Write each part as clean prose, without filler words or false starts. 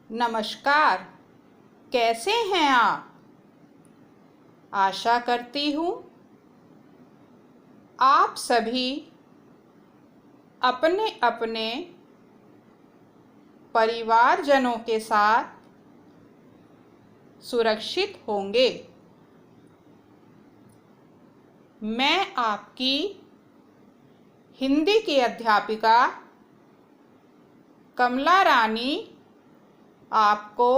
नमस्कार। कैसे हैं आप? आशा करती हूँ आप सभी अपने अपने परिवारजनों के साथ सुरक्षित होंगे। मैं आपकी हिंदी की अध्यापिका कमला रानी आपको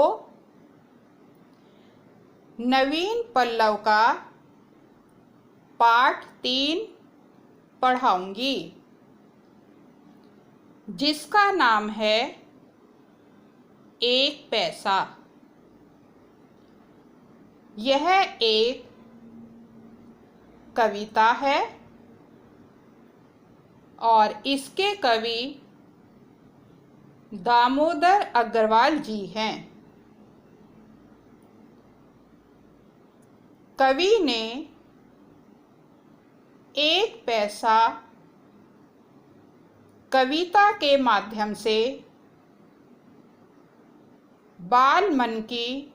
नवीन पल्लव का पाठ 3 पढ़ाऊंगी, जिसका नाम है एक पैसा। यह एक कविता है और इसके कवि दामोदर अग्रवाल जी हैं। कवि ने एक पैसा कविता के माध्यम से बाल मन की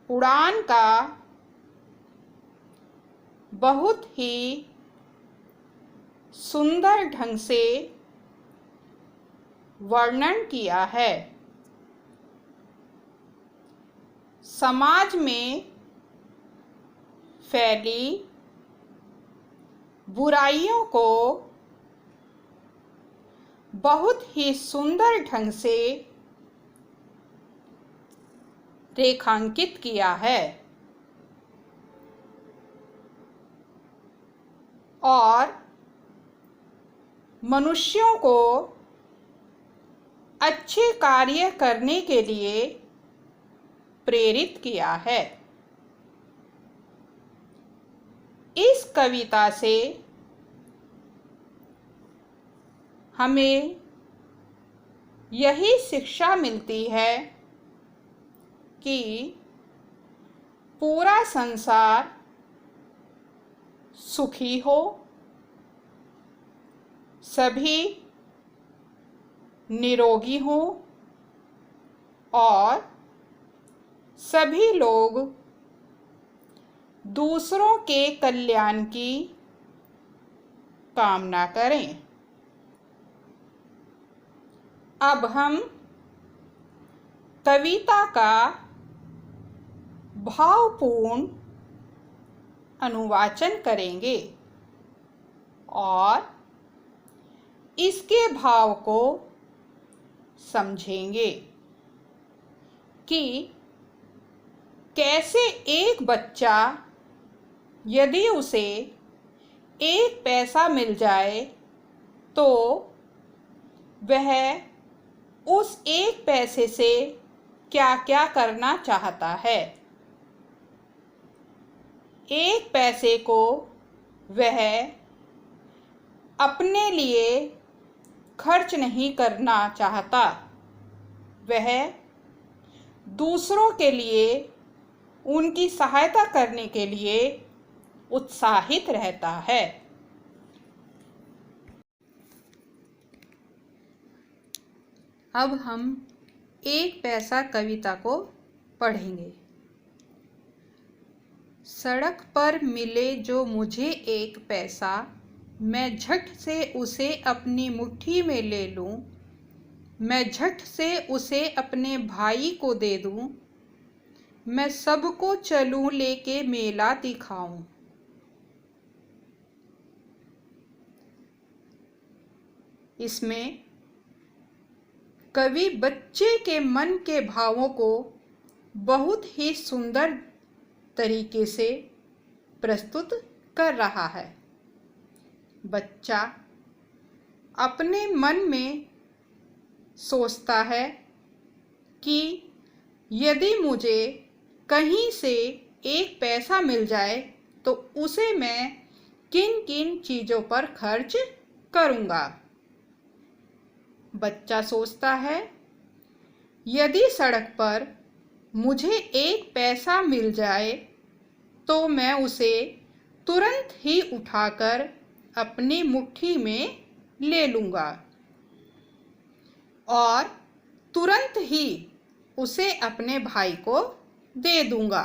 उड़ान का बहुत ही सुंदर ढंग से वर्णन किया है। समाज में फैली बुराइयों को बहुत ही सुंदर ढंग से रेखांकित किया है और मनुष्यों को अच्छे कार्य करने के लिए प्रेरित किया है। इस कविता से हमें यही शिक्षा मिलती है कि पूरा संसार सुखी हो, सभी निरोगी हो और सभी लोग दूसरों के कल्याण की कामना करें। अब हम कविता का भावपूर्ण अनुवाचन करेंगे और इसके भाव को समझेंगे कि कैसे एक बच्चा यदि उसे एक पैसा मिल जाए तो वह उस एक पैसे से क्या क्या करना चाहता है। एक पैसे को वह अपने लिए खर्च नहीं करना चाहता, वह दूसरों के लिए उनकी सहायता करने के लिए उत्साहित रहता है। अब हम एक पैसा कविता को पढ़ेंगे। सड़क पर मिले जो मुझे एक पैसा, मैं झट से उसे अपनी मुट्ठी में ले लूं। मैं झट से उसे अपने भाई को दे दूं। मैं सबको चलूं लेके मेला दिखाऊं। इसमें कवि बच्चे के मन के भावों को बहुत ही सुंदर तरीके से प्रस्तुत कर रहा है। बच्चा अपने मन में सोचता है कि यदि मुझे कहीं से एक पैसा मिल जाए तो उसे मैं किन किन चीज़ों पर खर्च करूँगा। बच्चा सोचता है यदि सड़क पर मुझे एक पैसा मिल जाए तो मैं उसे तुरंत ही उठाकर अपनी मुट्ठी में ले लूँगा और तुरंत ही उसे अपने भाई को दे दूंगा,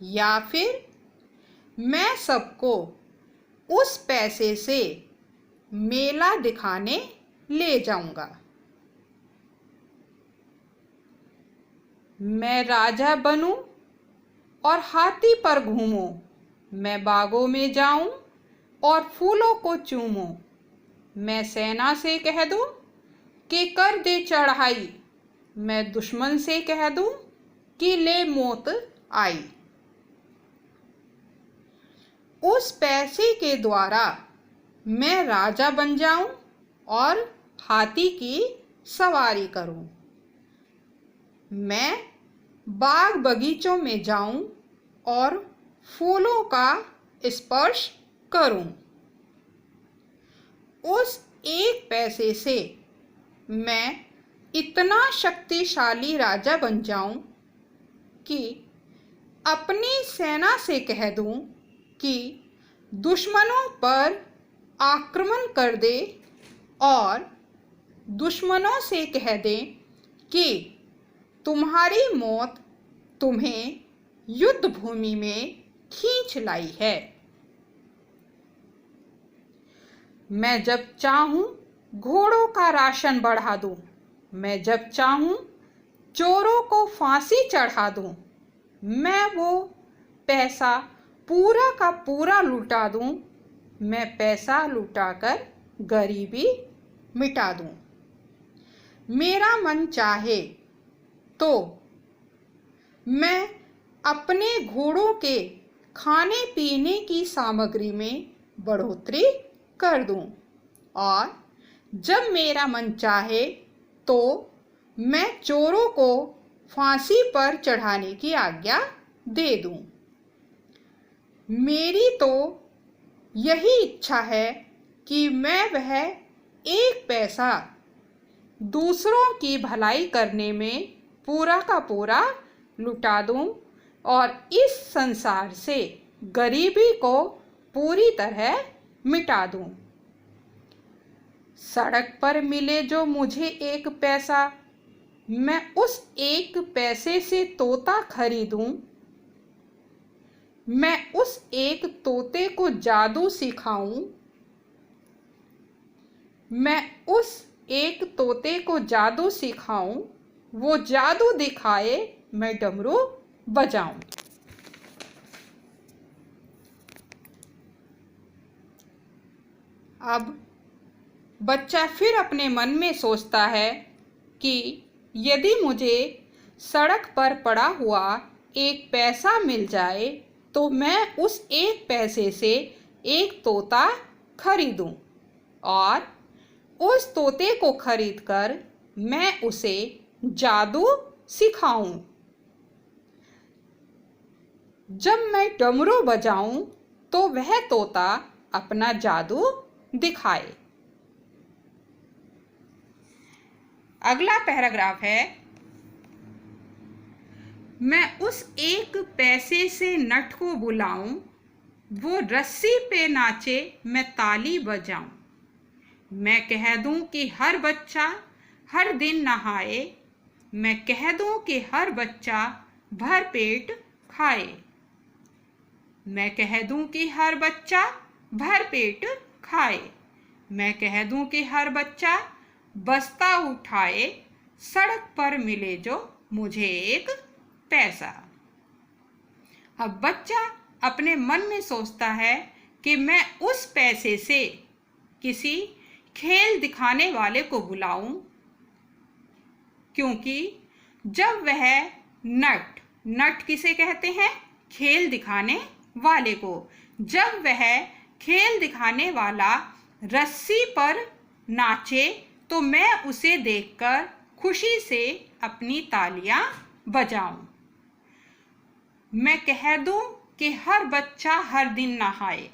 या फिर मैं सबको उस पैसे से मेला दिखाने ले जाऊंगा। मैं राजा बनूं और हाथी पर घूमूं, मैं बागों में जाऊं और फूलों को चूमूं। मैं सेना से कह दूं कि कर दे चढ़ाई, मैं दुश्मन से कह दूं कि ले मौत आई। उस पैसे के द्वारा मैं राजा बन जाऊं और हाथी की सवारी करूं। मैं बाग बगीचों में जाऊं और फूलों का स्पर्श करूं। उस एक पैसे से मैं इतना शक्तिशाली राजा बन जाऊं कि अपनी सेना से कह दूं कि दुश्मनों पर आक्रमण कर दे और दुश्मनों से कह दें कि तुम्हारी मौत तुम्हें युद्ध भूमि में खींच लाई है। मैं जब चाहूं घोड़ों का राशन बढ़ा दूं, मैं जब चाहूं चोरों को फांसी चढ़ा दूं, मैं वो पैसा पूरा का पूरा लुटा दूं, मैं पैसा लुटाकर गरीबी मिटा दूं। मेरा मन चाहे तो मैं अपने घोड़ों के खाने पीने की सामग्री में बढ़ोतरी कर दूं और जब मेरा मन चाहे तो मैं चोरों को फांसी पर चढ़ाने की आज्ञा दे दूं। मेरी तो यही इच्छा है कि मैं वह एक पैसा दूसरों की भलाई करने में पूरा का पूरा लुटा दूं और इस संसार से गरीबी को पूरी तरह मिटा दूं। सड़क पर मिले जो मुझे एक पैसा, मैं उस एक पैसे से तोता खरीदूं, मैं उस एक तोते को जादू सिखाऊं, मैं उस एक तोते को जादू सिखाऊं, वो जादू दिखाए, मैं डमरू बजाऊं। अब बच्चा फिर अपने मन में सोचता है कि यदि मुझे सड़क पर पड़ा हुआ एक पैसा मिल जाए तो मैं उस एक पैसे से एक तोता खरीदूं और उस तोते को खरीदकर मैं उसे जादू सिखाऊं। जब मैं डमरू बजाऊं तो वह तोता अपना जादू दिखाए। अगला पैराग्राफ है, मैं उस एक पैसे से नट को बुलाऊं, वो रस्सी पे नाचे, मैं ताली बजाऊं। मैं कह दूं कि हर बच्चा हर दिन नहाए, मैं कह दूं कि हर बच्चा भर पेट खाए। मैं कह दूं कि हर बच्चा भर पेट खाए। मैं कह दूं कि हर बच्चा बस्ता उठाए, सड़क पर मिले जो मुझे एक पैसा। अब बच्चा अपने मन में सोचता है कि मैं उस पैसे से किसी खेल दिखाने वाले को बुलाऊं, क्योंकि जब वह नट किसे कहते हैं? खेल दिखाने वाले को। जब वह खेल दिखाने वाला रस्सी पर नाचे तो मैं उसे देखकर खुशी से अपनी तालियां बजाऊं। मैं कह दूं कि हर बच्चा हर दिन नहाए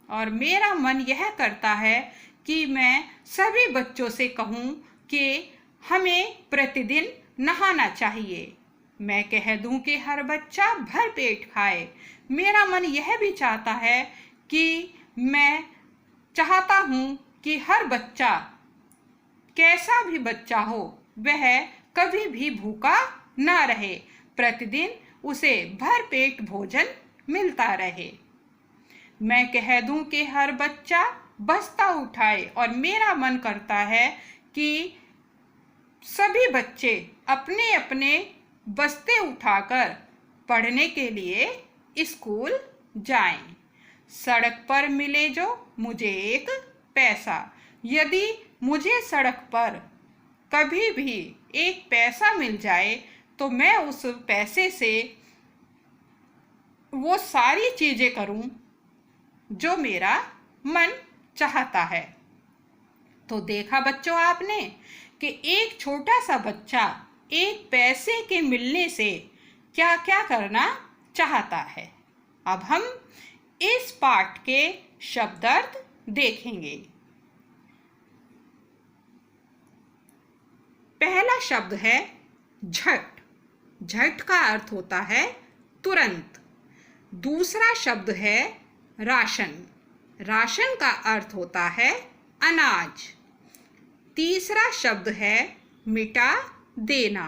और मेरा मन यह करता है कि मैं सभी बच्चों से कहूं कि हमें प्रतिदिन नहाना चाहिए। मैं कह दूं कि हर बच्चा भर पेट खाए। मेरा मन यह भी चाहता है कि मैं चाहता हूं कि हर बच्चा कैसा भी बच्चा हो वह कभी भी भूखा ना रहे, प्रतिदिन उसे भरपेट भोजन मिलता रहे। मैं कह दूं कि हर बच्चा बस्ता उठाए और मेरा मन करता है कि सभी बच्चे अपने अपने बस्ते उठाकर पढ़ने के लिए स्कूल जाएं। सड़क पर मिले जो मुझे एक पैसा, यदि मुझे सड़क पर कभी भी एक पैसा मिल जाए तो मैं उस पैसे से वो सारी चीज़ें करूं जो मेरा मन चाहता है। तो देखा बच्चों आपने कि एक छोटा सा बच्चा एक पैसे के मिलने से क्या क्या करना चाहता है। अब हम इस पाठ के शब्दार्थ देखेंगे। पहला शब्द है झट। झट का अर्थ होता है तुरंत। दूसरा शब्द है राशन। राशन का अर्थ होता है अनाज। तीसरा शब्द है मिटा देना,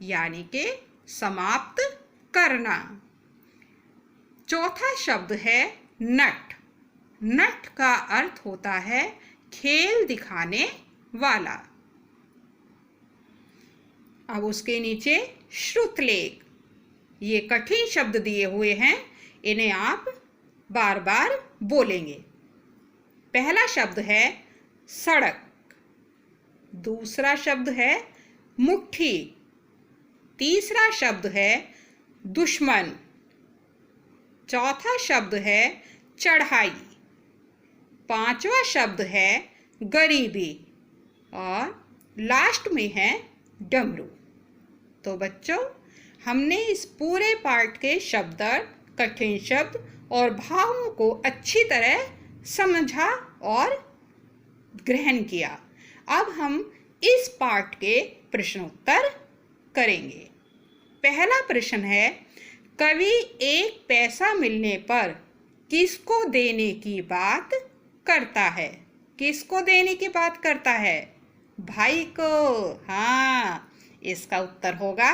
यानी कि समाप्त करना। चौथा शब्द है नट। नट का अर्थ होता है खेल दिखाने वाला। अब उसके नीचे श्रुतलेख, ये कठिन शब्द दिए हुए हैं, इन्हें आप बार बार बोलेंगे। पहला शब्द है सड़क। दूसरा शब्द है मुट्ठी। तीसरा शब्द है दुश्मन। चौथा शब्द है चढ़ाई। पांचवा शब्द है गरीबी और लास्ट में है डमरू। तो बच्चों, हमने इस पूरे पाठ के शब्दार्थ, कठिन शब्द और भावों को अच्छी तरह समझा और ग्रहण किया। अब हम इस पाठ के प्रश्नोत्तर करेंगे। पहला प्रश्न है, कवि एक पैसा मिलने पर किसको देने की बात करता है? किसको देने की बात करता है? भाई को। हाँ, इसका उत्तर होगा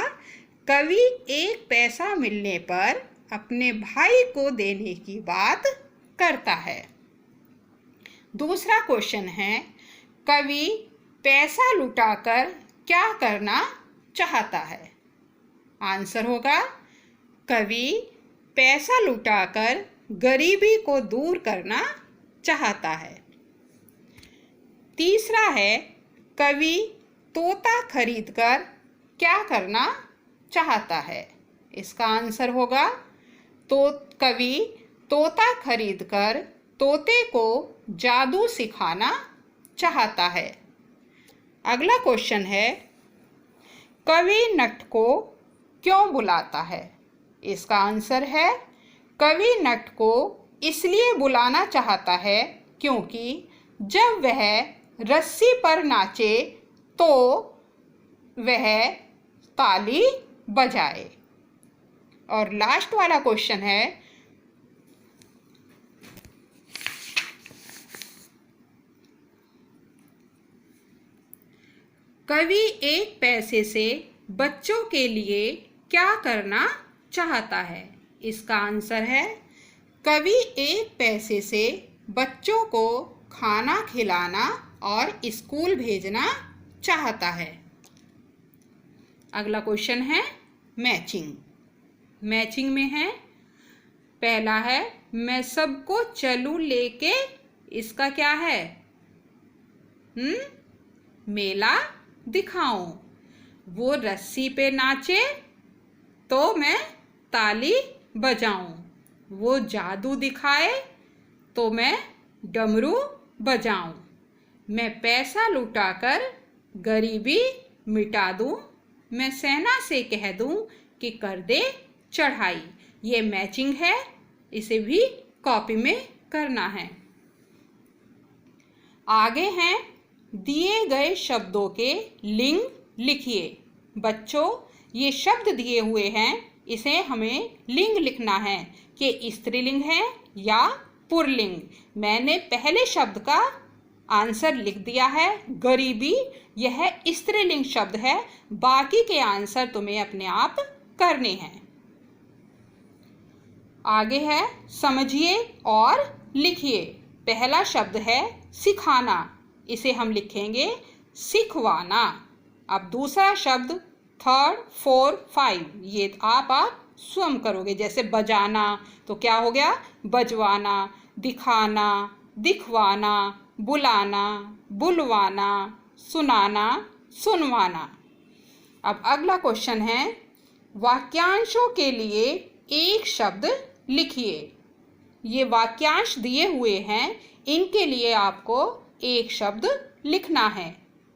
कवि एक पैसा मिलने पर अपने भाई को देने की बात करता है। दूसरा क्वेश्चन है, कवि पैसा लुटाकर क्या करना चाहता है? आंसर होगा कवि पैसा लुटाकर गरीबी को दूर करना चाहता है। तीसरा है, कवि तोता खरीदकर क्या करना चाहता है? इसका आंसर होगा तो कवि तोता खरीदकर तोते को जादू सिखाना चाहता है। अगला क्वेश्चन है, कवि नट को क्यों बुलाता है? इसका आंसर है कवि नट को इसलिए बुलाना चाहता है क्योंकि जब वह रस्सी पर नाचे तो वह ताली बजाए। और लास्ट वाला क्वेश्चन है, कवि एक पैसे से बच्चों के लिए क्या करना चाहता है? इसका आंसर है कवि एक पैसे से बच्चों को खाना खिलाना और स्कूल भेजना चाहता है। अगला क्वेश्चन है मैचिंग। मैचिंग में है, पहला है मैं सबको चलूं लेके, इसका क्या है? मेला दिखाऊं। वो रस्सी पे नाचे तो मैं ताली बजाऊं। वो जादू दिखाए तो मैं डमरू बजाऊं। मैं पैसा लुटाकर गरीबी मिटा दूं। मैं सेना से कह दूं कि कर दे चढ़ाई। ये मैचिंग है, इसे भी कॉपी में करना है। आगे हैं, दिए गए शब्दों के लिंग लिखिए। बच्चों, ये शब्द दिए हुए हैं, इसे हमें लिंग लिखना है कि स्त्रीलिंग है या पुल्लिंग। मैंने पहले शब्द का आंसर लिख दिया है। गरीबी यह स्त्रीलिंग शब्द है। बाकी के आंसर तुम्हें अपने आप करने हैं। आगे है समझिए और लिखिए। पहला शब्द है सिखाना, इसे हम लिखेंगे सिखवाना। अब दूसरा शब्द 3, 4, 5 ये आप स्वयं करोगे। जैसे बजाना तो क्या हो गया, बजवाना। दिखाना, दिखवाना। बुलाना, बुलवाना। सुनाना, सुनवाना। अब अगला क्वेश्चन है वाक्यांशों के लिए एक शब्द लिखिए। ये वाक्यांश दिए हुए हैं, इनके लिए आपको एक शब्द लिखना है।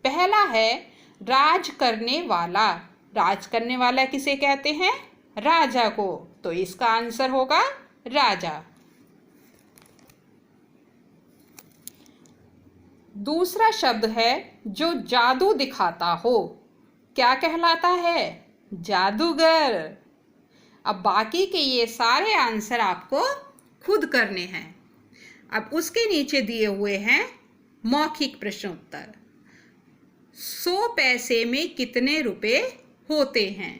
पहला है राज करने वाला। राज करने वाला किसे कहते हैं, राजा को, तो इसका आंसर होगा राजा। दूसरा शब्द है जो जादू दिखाता हो, क्या कहलाता है, जादूगर। अब बाकी के ये सारे आंसर आपको खुद करने हैं। अब उसके नीचे दिए हुए हैं मौखिक प्रश्न उत्तर। 100 पैसे में कितने रुपए होते हैं।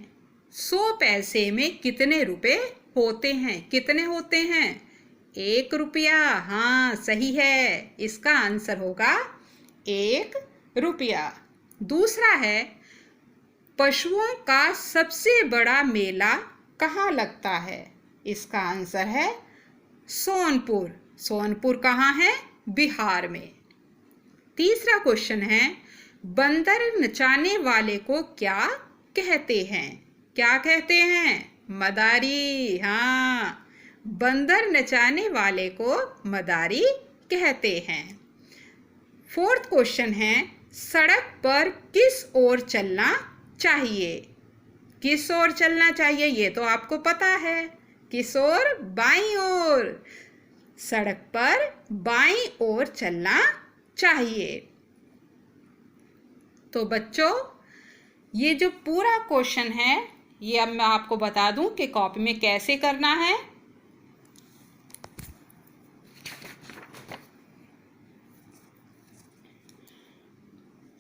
100 पैसे में कितने रुपए होते हैं, कितने होते हैं, 1 रुपया। हाँ सही है, इसका आंसर होगा 1 रुपया। दूसरा है पशुओं का सबसे बड़ा मेला कहाँ लगता है। इसका आंसर है सोनपुर। सोनपुर कहाँ है, बिहार में। तीसरा क्वेश्चन है बंदर नचाने वाले को क्या कहते हैं। क्या कहते हैं, मदारी। हाँ, बंदर नचाने वाले को मदारी कहते हैं। फोर्थ क्वेश्चन है सड़क पर किस ओर चलना चाहिए। किस ओर चलना चाहिए, ये तो आपको पता है, किस ओर, बाईं ओर। सड़क पर बाईं ओर चलना चाहिए। तो बच्चों ये जो पूरा क्वेश्चन है ये अब मैं आपको बता दूं कि कॉपी में कैसे करना है।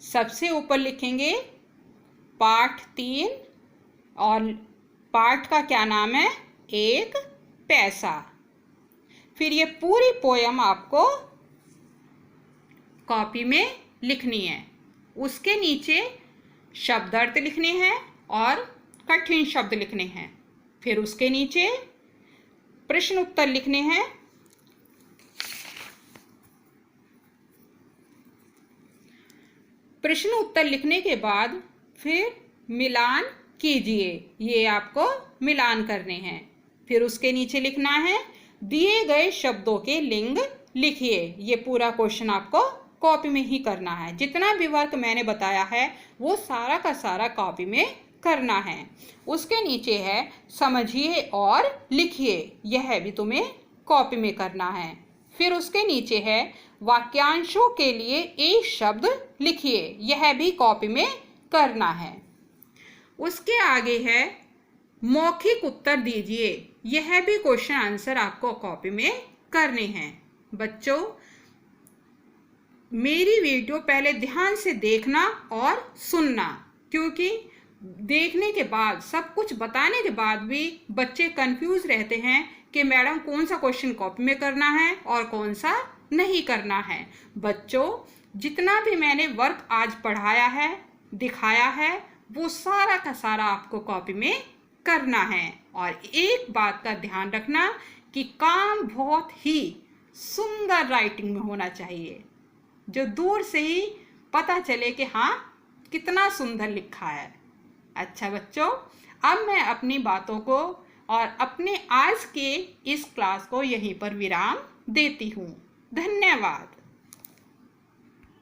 सबसे ऊपर लिखेंगे पाठ 3 और पाठ का क्या नाम है, 1 पैसा। फिर ये पूरी पोयम आपको कॉपी में लिखनी है। उसके नीचे शब्दार्थ लिखने हैं और कठिन शब्द लिखने हैं। फिर उसके नीचे प्रश्न उत्तर लिखने हैं। प्रश्न उत्तर लिखने के बाद फिर मिलान कीजिए, ये आपको मिलान करने हैं। फिर उसके नीचे लिखना है दिए गए शब्दों के लिंग लिखिए। ये पूरा क्वेश्चन आपको कॉपी में ही करना है। जितना भी वर्क मैंने बताया है वो सारा का सारा कॉपी में करना है। उसके नीचे है समझिए और लिखिए, यह भी तुम्हें कॉपी में करना है। फिर उसके नीचे है वाक्यांशों के लिए एक शब्द लिखिए, यह भी कॉपी में करना है। उसके आगे है मौखिक उत्तर दीजिए, यह भी क्वेश्चन आंसर आपको कॉपी में करने हैं। बच्चों मेरी वीडियो पहले ध्यान से देखना और सुनना, क्योंकि देखने के बाद सब कुछ बताने के बाद भी बच्चे कंफ्यूज रहते हैं कि मैडम कौन सा क्वेश्चन कॉपी में करना है और कौन सा नहीं करना है। बच्चों जितना भी मैंने वर्क आज पढ़ाया है, दिखाया है, वो सारा का सारा आपको कॉपी में करना है। और एक बात का ध्यान रखना कि काम बहुत ही सुंदर राइटिंग में होना चाहिए, जो दूर से ही पता चले कि हाँ कितना सुंदर लिखा है। अच्छा बच्चों, अब मैं अपनी बातों को और अपने आज के इस क्लास को यहीं पर विराम देती हूँ। धन्यवाद।